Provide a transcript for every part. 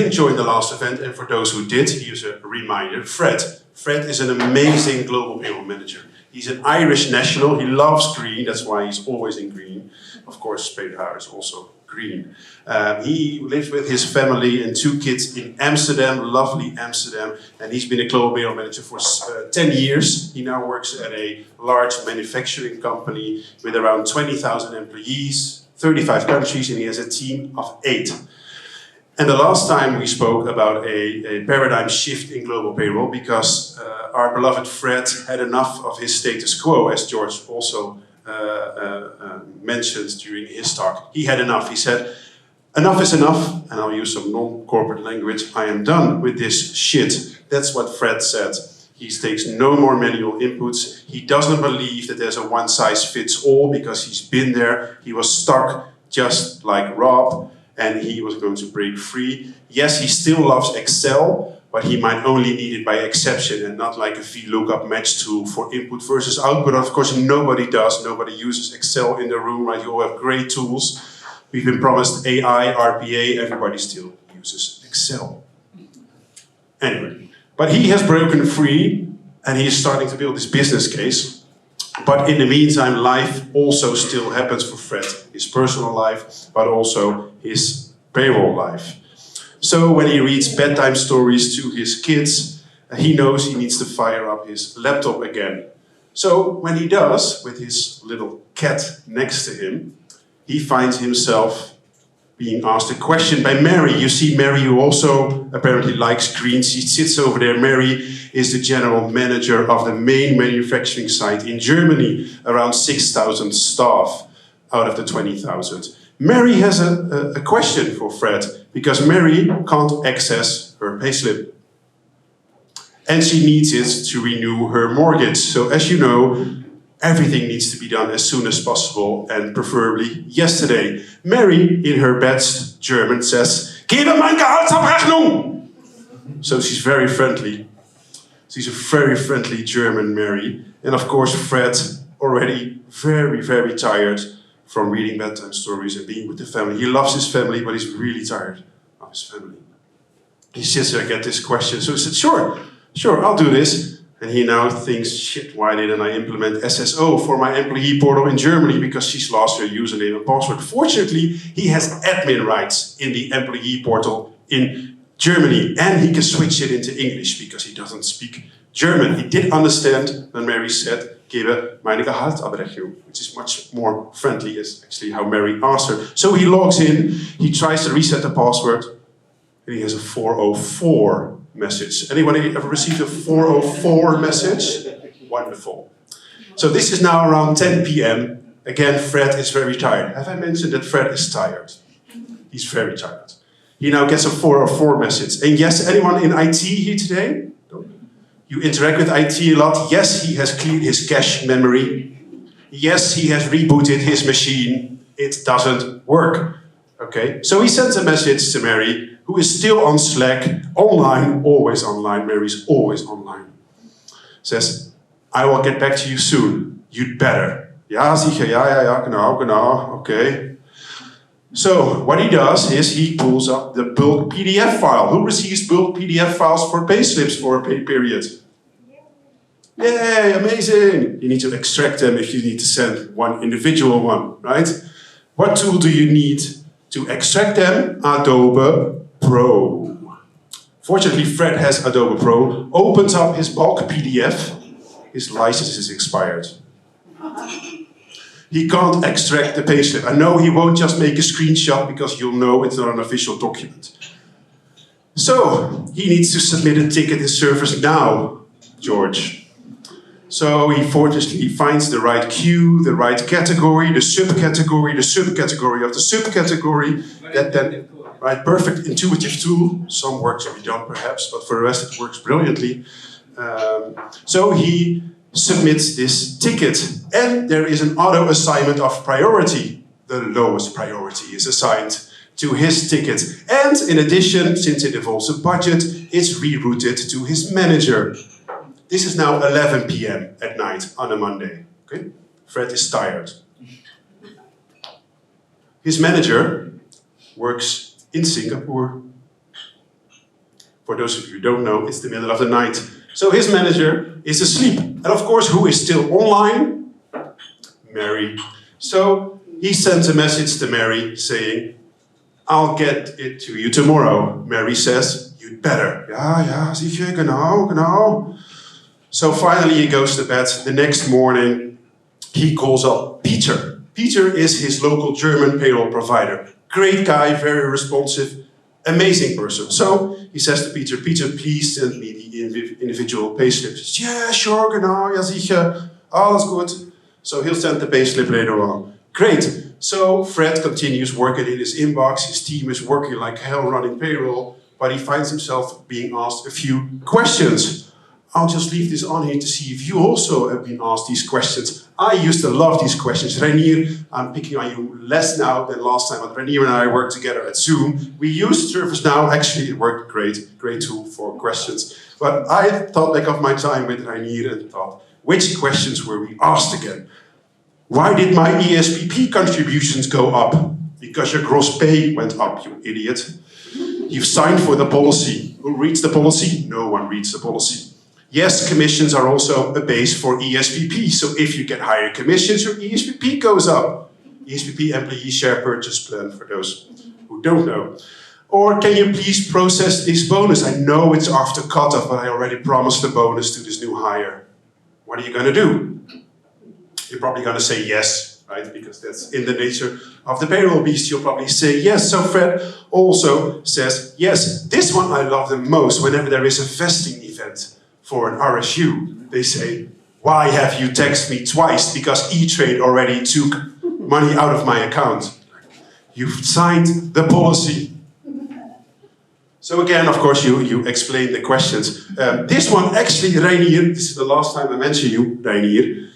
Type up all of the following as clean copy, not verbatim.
didn't join the last event, and for those who did, here's a reminder, Fred. Fred is an amazing global payroll manager. He's an Irish national, he loves green, that's why he's always in green. Of course, Payzaar is also green. He lives with his family and 2 kids in Amsterdam, lovely Amsterdam, and he's been a global payroll manager for 10 years. He now works at a large manufacturing company with around 20,000 employees, 35 countries, and he has a team of 8. And the last time we spoke about a paradigm shift in global payroll because our beloved Fred had enough of his status quo, as George also mentioned during his talk. He had enough. He said, enough is enough, and I'll use some non-corporate language. I am done with this shit. That's what Fred said. He takes no more manual inputs. He doesn't believe that there's a one-size-fits-all because he's been there. He was stuck just like Rob, and he was going to break free. Yes, he still loves Excel, but he might only need it by exception and not like a VLOOKUP match tool for input versus output. Of course, nobody does. Nobody uses Excel in the room, right? You all have great tools. We've been promised AI, RPA, everybody still uses Excel. Anyway, but he has broken free and he is starting to build his business case. But in the meantime, life also still happens for Fred. His personal life, but also his payroll life. So when he reads bedtime stories to his kids, he knows he needs to fire up his laptop again. So when he does, with his little cat next to him, he finds himself being asked a question by Mary. You see Mary, who also apparently likes green. She sits over there. Mary is the general manager of the main manufacturing site in Germany, around 6,000 staff out of the 20,000. Mary has a question for Fred, because Mary can't access her payslip. And she needs it to renew her mortgage. So as you know, everything needs to be done as soon as possible, and preferably yesterday. Mary, in her best German, says, "Gebe mein Gehaltsabrechnung!" So she's very friendly. She's a very friendly German Mary. And of course, Fred, already very, very tired from reading bedtime stories and being with the family. He loves his family, but he's really tired of his family. He sits there and gets this question. So he said, sure, I'll do this. And he now thinks, shit, why didn't I implement SSO for my employee portal in Germany? Because she's lost her username and password. Fortunately, he has admin rights in the employee portal in Germany. And he can switch it into English because he doesn't speak German. He did understand when Mary said, "Gebe meine Gehaltsabrechnung," which is much more friendly, is actually how Mary asked her. So he logs in, he tries to reset the password, and he has a 404 message. Anyone ever received a 404 message? Wonderful. So this is now around 10 p.m. Again, Fred is very tired. Have I mentioned that Fred is tired? He's very tired. He now gets a 404 message. And yes, anyone in IT here today? You interact with IT a lot. Yes, he has cleared his cache memory. Yes, he has rebooted his machine. It doesn't work. Okay, so he sends a message to Mary, who is still on Slack, online, always online. Mary's always online. Says, "I will get back to you soon. You'd better." Ja, sicher, ja, genau, okay. So what he does is he pulls up the bulk PDF file. Who receives bulk PDF files for payslips for a pay period? Yay, amazing! You need to extract them if you need to send one individual one, right? What tool do you need to extract them? Adobe Pro. Fortunately, Fred has Adobe Pro, opens up his bulk PDF. His license is expired. He can't extract the payslip. I know he won't just make a screenshot because you'll know it's not an official document. So he needs to submit a ticket in service now, George. So he fortunately finds the right queue, the right category, the subcategory of the subcategory. That then, right, perfect intuitive tool. Some work to be done perhaps, but for the rest it works brilliantly. So he submits this ticket, and there is an auto assignment of priority. The lowest priority is assigned to his ticket. And in addition, since it involves a budget, it's rerouted to his manager. This is now 11 p.m. at night on a Monday. Okay? Fred is tired. His manager works in Singapore. For those of you who don't know, it's the middle of the night. So his manager is asleep. And of course, who is still online? Mary. So he sends a message to Mary saying, I'll get it to you tomorrow. Mary says, you'd better. Ja, zie je, genau. So finally he goes to bed. The next morning, he calls up Peter. Peter is his local German payroll provider. Great guy, very responsive, amazing person. So he says to Peter, Peter, please send me the individual payslips. Yeah, sure, genau, ja sicher, alles goed. So he'll send the payslip later on. Great. So Fred continues working in his inbox. His team is working like hell running payroll, but he finds himself being asked a few questions. I'll just leave this on here to see if you also have been asked these questions. I used to love these questions. Reinier, I'm picking on you less now than last time, but Reinier and I worked together at Zoom. We used ServiceNow. Actually, it worked great tool for questions. But I thought back of my time with Reinier and thought, which questions were we asked again? Why did my ESPP contributions go up? Because your gross pay went up, you idiot. You've signed for the policy. Who reads the policy? No one reads the policy. Yes, commissions are also a base for ESPP. So if you get higher commissions, your ESPP goes up. ESPP Employee Share Purchase Plan, for those who don't know. Or can you please process this bonus? I know it's after cutoff, but I already promised the bonus to this new hire. What are you going to do? You're probably going to say yes, right? Because that's in the nature of the payroll beast. You'll probably say yes. So Fred also says yes. This one I love the most. Whenever there is a vesting event for an RSU, they say, why have you texted me twice? Because E-Trade already took money out of my account. You've signed the policy. So again, of course, you explain the questions. This one, actually, Reinier, this is the last time I mention you, Reinier.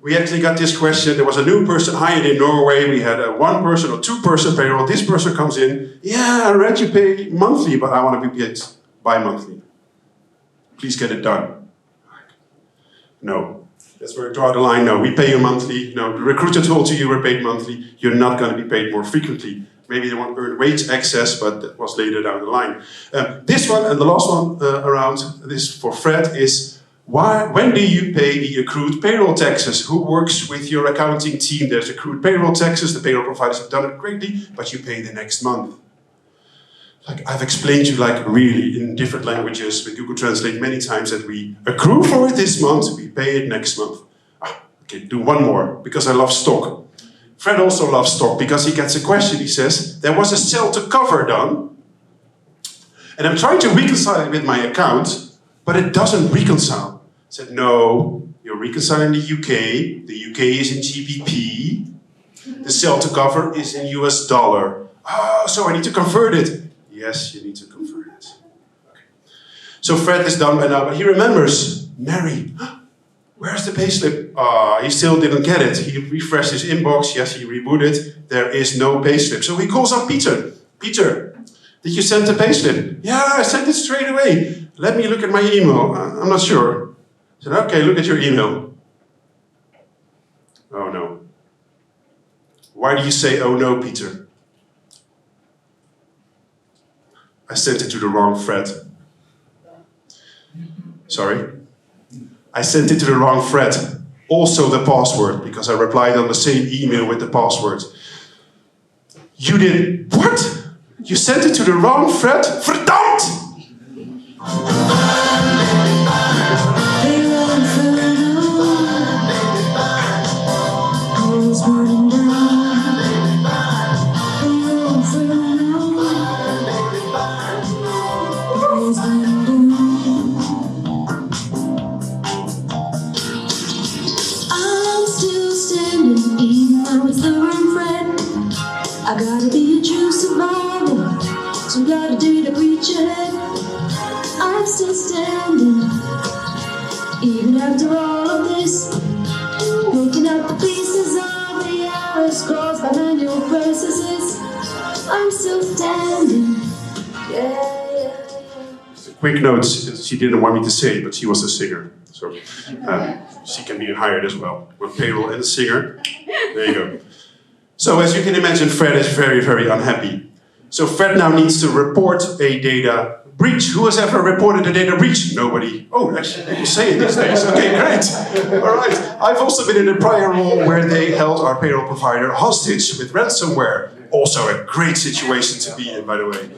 We actually got this question. There was a new person hired in Norway. We had a 1 person or 2 person payroll. This person comes in. Yeah, I read you pay monthly, but I want to be paid bi-monthly. Please get it done. No. That's where I draw the line. No, we pay you monthly. No, the recruiter told you were paid monthly. You're not going to be paid more frequently. Maybe they want earned wage access, but that was later down the line. This one and the last one around this for Fred is, when do you pay the accrued payroll taxes? Who works with your accounting team? There's accrued payroll taxes. The payroll providers have done it greatly, but you pay the next month. Like I've explained to you, like really in different languages with Google Translate many times that we accrue for it this month, we pay it next month. Okay, do one more because I love stock. Fred also loves stock because he gets a question. He says, there was a sell to cover done, and I'm trying to reconcile it with my account, but it doesn't reconcile. I said, no, you're reconciling the UK. The UK is in GBP. The sell to cover is in US dollar. Oh, so I need to convert it. Yes, you need to convert it. Okay. So Fred is done by now, but he remembers Mary. Where's the payslip? He still didn't get it. He refreshed his inbox. Yes, he rebooted. There is no payslip. So he calls up Peter. Peter, did you send the payslip? Yeah, I sent it straight away. Let me look at my email. I'm not sure. I said, okay, look at your email. Oh no. Why do you say, oh no, Peter? I sent it to the wrong Fred. Sorry? I sent it to the wrong Fred. Also the password, because I replied on the same email with the password. You did what? You sent it to the wrong Fred? Verdamt! I gotta be a true survivor, so gotta do the preaching. I'm still standing, even after all of this, picking up the pieces of the errors caused by manual processes. I'm still standing, yeah. Quick note, she didn't want me to say, but she was a singer, so she can be hired as well. With payroll and a singer, there you go. So as you can imagine, Fred is very, very unhappy. So Fred now needs to report a data breach. Who has ever reported a data breach? Nobody. Oh, actually, people say it these days. Okay, great. All right. I've also been in a prior role where they held our payroll provider hostage with ransomware. Also a great situation to be in, by the way.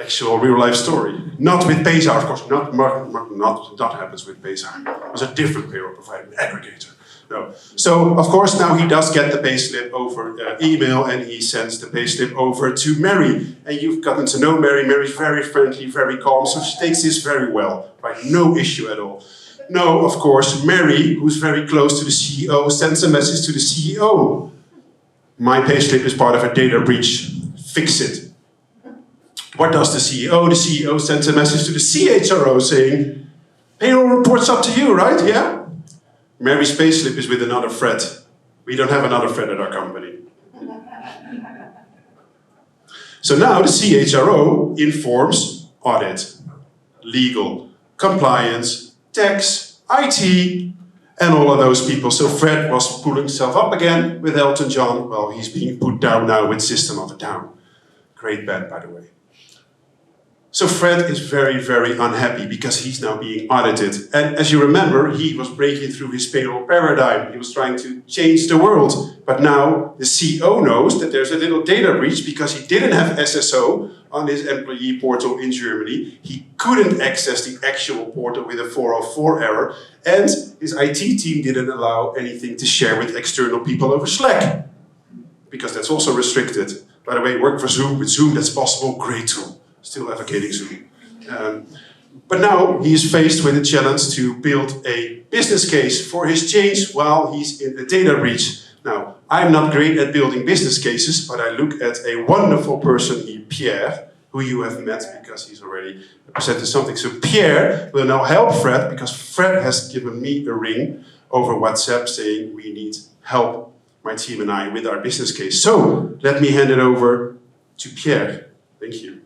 Actual real-life story. Not with Payzaar, of course. Not happens with Payzaar. It was a different payroll provider, an aggregator. No. So, of course, now he does get the payslip over email, and he sends the payslip over to Mary. And you've gotten to know Mary. Mary's very friendly, very calm, so she takes this very well. Right? No issue at all. No, of course, Mary, who's very close to the CEO, sends a message to the CEO. My payslip is part of a data breach. Fix it. What does the CEO? The CEO sends a message to the CHRO saying, payroll report's up to you, right? Yeah? Mary's payslip is with another Fred. We don't have another Fred at our company. So now the CHRO informs audit, legal, compliance, tax, IT, and all of those people. So Fred was pulling himself up again with Elton John. Well, he's being put down now with System of a Down. Great band, by the way. So Fred is very, very unhappy because he's now being audited. And as you remember, he was breaking through his payroll paradigm. He was trying to change the world. But now the CEO knows that there's a little data breach because he didn't have SSO on his employee portal in Germany. He couldn't access the actual portal with a 404 error. And his IT team didn't allow anything to share with external people over Slack, because that's also restricted. By the way, work for Zoom. With Zoom, that's possible. Great tool. Still advocating Zoom. But now he is faced with a challenge to build a business case for his change while he's in a data breach. Now, I'm not great at building business cases, but I look at a wonderful person here, Pierre, who you have met because he's already presented something. So Pierre will now help Fred, because Fred has given me a ring over WhatsApp saying we need help, my team and I, with our business case. So let me hand it over to Pierre. Thank you.